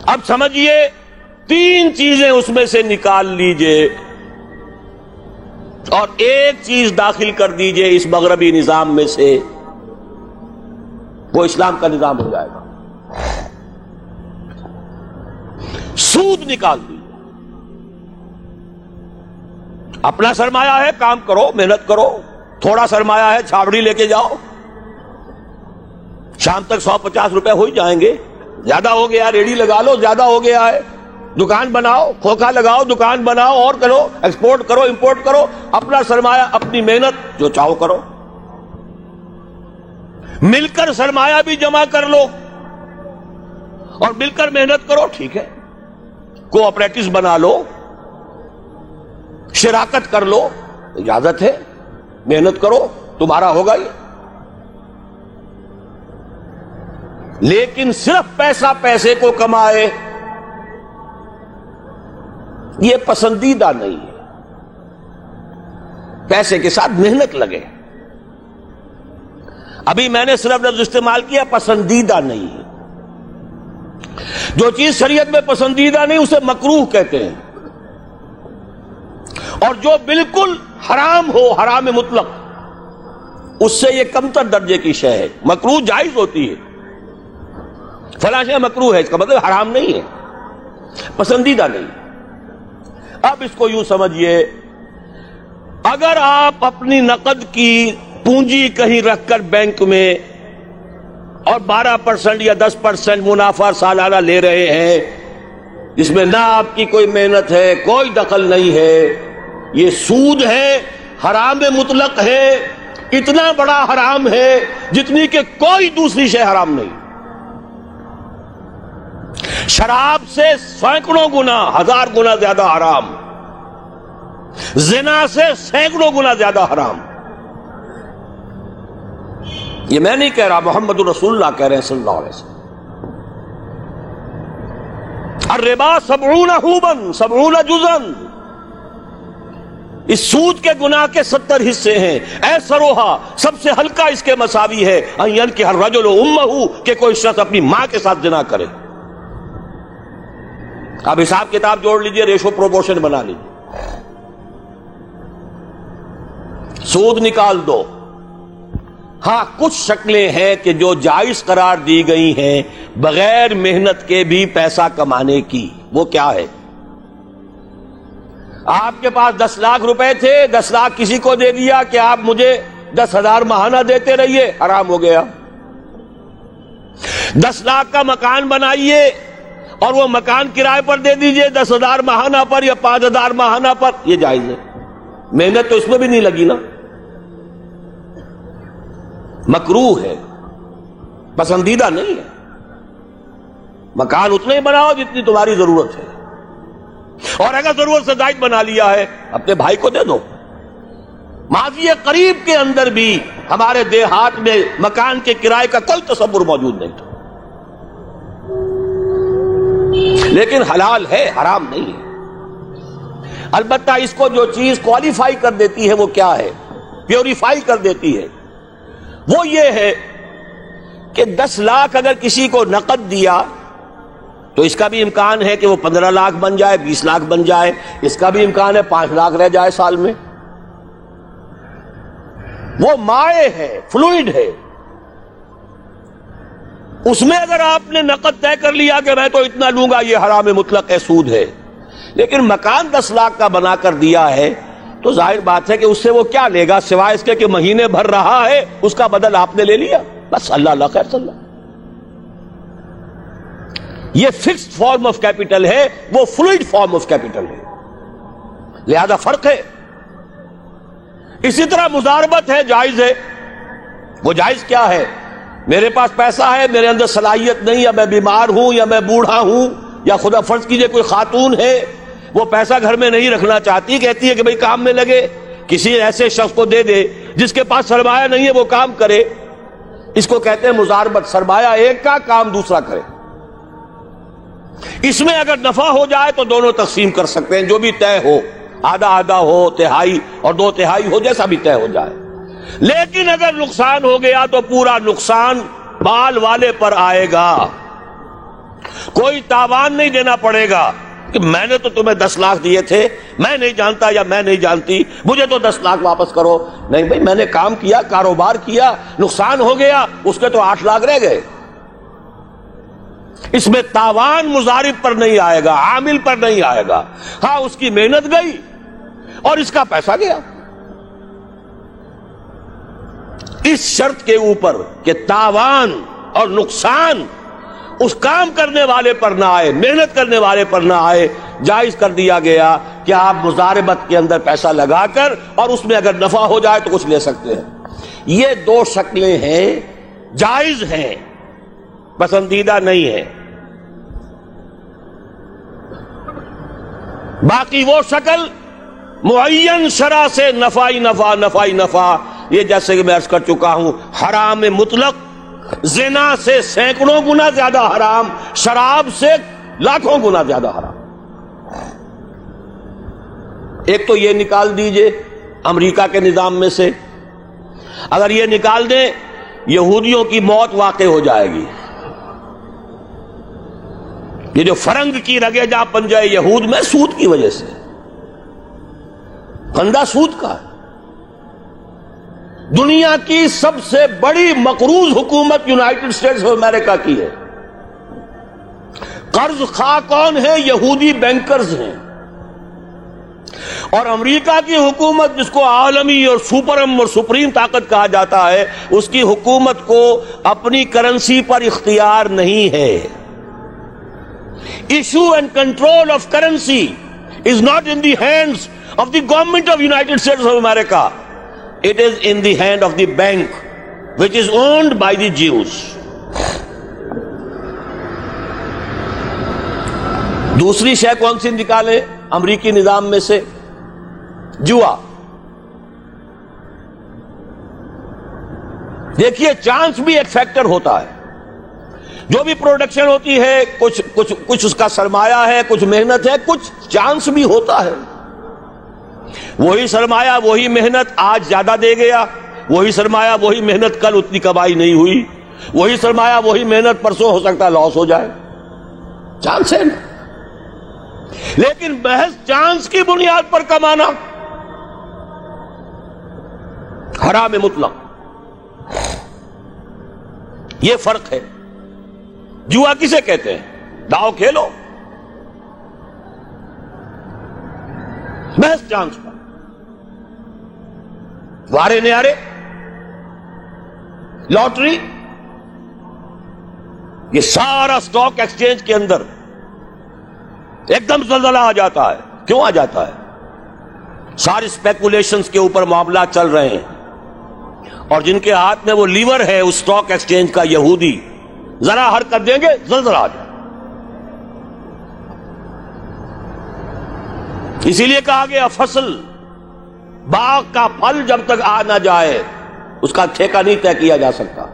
اب سمجھیے 3 چیزیں اس میں سے نکال لیجئے اور ایک چیز داخل کر دیجئے اس مغربی نظام میں سے، وہ اسلام کا نظام ہو جائے گا۔ سود نکال دیجئے، اپنا سرمایہ ہے، کام کرو، محنت کرو، تھوڑا سرمایہ ہے، چھاوڑی لے کے جاؤ، شام تک 150 روپے ہو ہی جائیں گے، زیادہ ہو گیا ریڈی لگا لو، زیادہ ہو گیا ہے دکان بناؤ، کھوکھا لگاؤ، دکان بناؤ، اور کرو، ایکسپورٹ کرو، امپورٹ کرو، اپنا سرمایہ، اپنی محنت جو چاہو کرو، مل کر سرمایہ بھی جمع کر لو اور مل کر محنت کرو، ٹھیک ہے، کوآپریٹوز بنا لو، شراکت کر لو، اجازت ہے، محنت کرو، تمہارا ہوگا یہ۔ لیکن صرف پیسہ پیسے کو کمائے یہ پسندیدہ نہیں ہے، پیسے کے ساتھ محنت لگے۔ ابھی میں نے صرف لفظ استعمال کیا پسندیدہ نہیں ہے، جو چیز شریعت میں پسندیدہ نہیں اسے مکروہ کہتے ہیں، اور جو بالکل حرام ہو، حرام مطلق، اس سے یہ کمتر درجے کی شے ہے۔ مکروہ جائز ہوتی ہے، فلاں شے مکروہ ہے، اس کا مطلب حرام نہیں ہے، پسندیدہ نہیں۔ اب اس کو یوں سمجھیے، اگر آپ اپنی نقد کی پونجی کہیں رکھ کر بینک میں اور 12% یا 10% منافع سالانہ لے رہے ہیں، جس میں نہ آپ کی کوئی محنت ہے، کوئی دخل نہیں ہے، یہ سود ہے، حرام مطلق ہے، اتنا بڑا حرام ہے جتنی کہ کوئی دوسری شے حرام نہیں۔ شراب سے سینکڑوں گنا، 1000 گنا زیادہ حرام، زنا سے سینکڑوں گنا زیادہ حرام۔ یہ میں نہیں کہہ رہا، محمد رسول اللہ کہہ رہے ہیں صلی اللہ علیہ وسلم۔ الربا 70 حوبا 70 جزءا، اس سود کے گناہ کے 70 حصے ہیں۔ ایسروہا، سب سے ہلکا اس کے مساوی ہے، ان ينكح الرجل امہ، کہ کوئی شخص اپنی ماں کے ساتھ زنا کرے۔ اب حساب کتاب جوڑ لیجئے، ریشو پروپورشن بنا لیجئے، سود نکال دو۔ ہاں کچھ شکلیں ہیں کہ جو جائز قرار دی گئی ہیں بغیر محنت کے بھی پیسہ کمانے کی، وہ کیا ہے؟ آپ کے پاس 10 لاکھ روپے تھے، 10 لاکھ کسی کو دے دیا کہ آپ مجھے 10,000 ماہانہ دیتے رہیے، حرام ہو گیا۔ 10 لاکھ کا مکان بنائیے اور وہ مکان کرائے پر دے دیجئے 10,000 ماہانہ پر یا 5,000 ماہانہ پر، یہ جائز ہے، محنت تو اس میں بھی نہیں لگی نا، مکروہ ہے، پسندیدہ نہیں ہے۔ مکان اتنے ہی بناؤ جتنی تمہاری ضرورت ہے، اور اگر ضرورت سے زائد بنا لیا ہے اپنے بھائی کو دے دو۔ ماضی قریب کے اندر بھی ہمارے دیہات میں مکان کے کرائے کا کوئی تصور موجود نہیں تھا، لیکن حلال ہے، حرام نہیں ہے۔ البتہ اس کو جو چیز کوالیفائی کر دیتی ہے وہ کیا ہے، پیوریفائی کر دیتی ہے، وہ یہ ہے کہ 10 لاکھ اگر کسی کو نقد دیا تو اس کا بھی امکان ہے کہ وہ 15 لاکھ بن جائے، 20 لاکھ بن جائے، اس کا بھی امکان ہے 5 لاکھ رہ جائے سال میں۔ وہ مائع ہے، فلوئڈ ہے، اس میں اگر آپ نے نقد طے کر لیا کہ میں تو اتنا لوں گا، یہ حرام مطلق ہے، سود ہے۔ لیکن مکان 10 لاکھ کا بنا کر دیا ہے تو ظاہر بات ہے کہ اس سے وہ کیا لے گا سوائے اس کے کہ مہینے بھر رہا ہے، اس کا بدل آپ نے لے لیا، بس اللہ اللہ خیر صلی اللہ۔ یہ فکسڈ فارم آف کیپٹل ہے، وہ فلوئڈ فارم آف کیپٹل ہے، لہذا فرق ہے۔ اسی طرح مضاربت ہے، جائز ہے۔ وہ جائز کیا ہے؟ میرے پاس پیسہ ہے، میرے اندر صلاحیت نہیں، یا میں بیمار ہوں، یا میں بوڑھا ہوں، یا خدا فرض کیجئے کوئی خاتون ہے وہ پیسہ گھر میں نہیں رکھنا چاہتی، کہتی ہے کہ بھئی کام میں لگے، کسی ایسے شخص کو دے دے جس کے پاس سرمایہ نہیں ہے وہ کام کرے، اس کو کہتے ہیں مضاربت، سرمایہ ایک کا، کام دوسرا کرے۔ اس میں اگر نفع ہو جائے تو دونوں تقسیم کر سکتے ہیں، جو بھی طے ہو، آدھا آدھا ہو، تہائی اور 2 تہائی ہو، جیسا بھی طے ہو جائے۔ لیکن اگر نقصان ہو گیا تو پورا نقصان بال والے پر آئے گا۔ کوئی تاوان نہیں دینا پڑے گا کہ میں نے تو تمہیں 10 لاکھ دیے تھے، میں نہیں جانتا یا میں نہیں جانتی، مجھے تو 10 لاکھ واپس کرو. نہیں بھائی، میں نے کام کیا، کاروبار کیا، نقصان ہو گیا، اس کے تو 8 لاکھ رہ گئے. اس میں تاوان مضارب پر نہیں آئے گا، عامل پر نہیں آئے گا. ہاں، اس کی محنت گئی اور اس کا پیسہ گیا. اس شرط کے اوپر کہ تاوان اور نقصان اس کام کرنے والے پر نہ آئے، محنت کرنے والے پر نہ آئے، جائز کر دیا گیا کہ آپ مضاربت کے اندر پیسہ لگا کر اور اس میں اگر نفع ہو جائے تو کچھ لے سکتے ہیں. یہ 2 شکلیں ہیں، جائز ہیں، پسندیدہ نہیں ہے. باقی وہ شکل معین شرع سے نفعی نفع، یہ جیسے کہ میں عرض کر چکا ہوں، حرام مطلق، زنا سے سینکڑوں گنا زیادہ حرام، شراب سے لاکھوں گنا زیادہ حرام. ایک تو یہ نکال دیجئے امریکہ کے نظام میں سے، اگر یہ نکال دیں یہودیوں کی موت واقع ہو جائے گی. یہ جو فرنگ کی رگے جا بن جائے یہود میں، سود کی وجہ سے، پھندا سود کا ہے. دنیا کی سب سے بڑی مقروض حکومت یونائٹڈ اسٹیٹس آف امریکہ کی ہے. قرض خواہ کون ہے؟ یہودی بینکرز ہیں. اور امریکہ کی حکومت، جس کو عالمی اور سپرم اور سپریم طاقت کہا جاتا ہے، اس کی حکومت کو اپنی کرنسی پر اختیار نہیں ہے. Issue and control of currency is not in the hands of the government of United States of America. It is in the hand of the bank, which is owned by the Jews. دوسری شے کون سی نکالے امریکی نظام میں سے؟ جوا. دیکھیے، چانس بھی ایک فیکٹر ہوتا ہے. جو بھی پروڈکشن ہوتی ہے، کچھ اس کا سرمایہ ہے، کچھ محنت ہے، کچھ چانس بھی ہوتا ہے. وہی سرمایہ وہی محنت آج زیادہ دے گیا، وہی سرمایہ وہی محنت کل اتنی کمائی نہیں ہوئی، وہی سرمایہ وہی محنت پرسوں ہو سکتا ہے لاس ہو جائے. چانس ہے نا. لیکن محض چانس کی بنیاد پر کمانا حرام مطلق، یہ فرق ہے. جوا کسے کہتے ہیں؟ داؤ کھیلو محض چانس پر، وارے نیارے، لاٹری. یہ سارا سٹاک ایکسچینج کے اندر ایک دم زلزلہ آ جاتا ہے. کیوں آ جاتا ہے؟ ساری اسپیکولیشنز کے اوپر معاملات چل رہے ہیں، اور جن کے ہاتھ میں وہ لیور ہے اس سٹاک ایکسچینج کا، یہودی، ذرا حرکت دیں گے زلزلہ آ جائے. اسی لیے کہا گیا فصل، باغ کا پھل جب تک آ نہ جائے اس کا ٹھیکہ نہیں طے کیا جا سکتا.